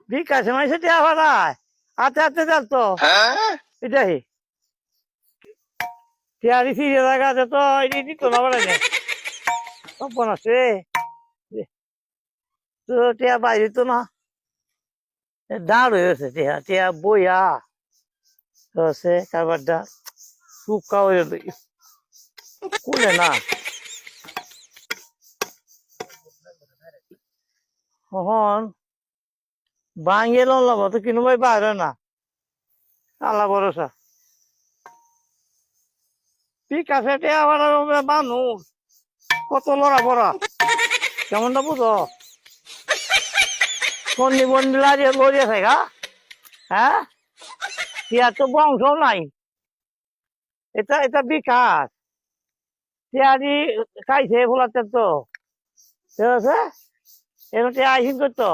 বিকাশে মাইসে টিয়া ভাড়ায় হাতে হাতে চলতো এটাই টিয়ারি ফিরে লাগাতে তো এটি দিত না বলে তপন আছে তো টিয়া বাইরে তো না দাঁড় হয়েছে টিয়া টিয়া বইয়া হচ্ছে কারবারটা শুকা হয়ে কুলে না কখন ভাঙিয়ে লব তো কিনো ভাই বাইরে না আল্লাহ ভরসা ঠিক আছে টিয়া ভাড়া মানুষ কত লড়া বড়া কেমনটা বুঝো বন্দি বন্দি লাড়িয়ে লড়িয়ে থাকা হ্যাঁ টিয়ার তো বংশ নাই এটা এটা বিকাশ টিয়ারি খাইছে ফোলাতে তো ঠিক আছে এটা টিয়া আইসিন করতো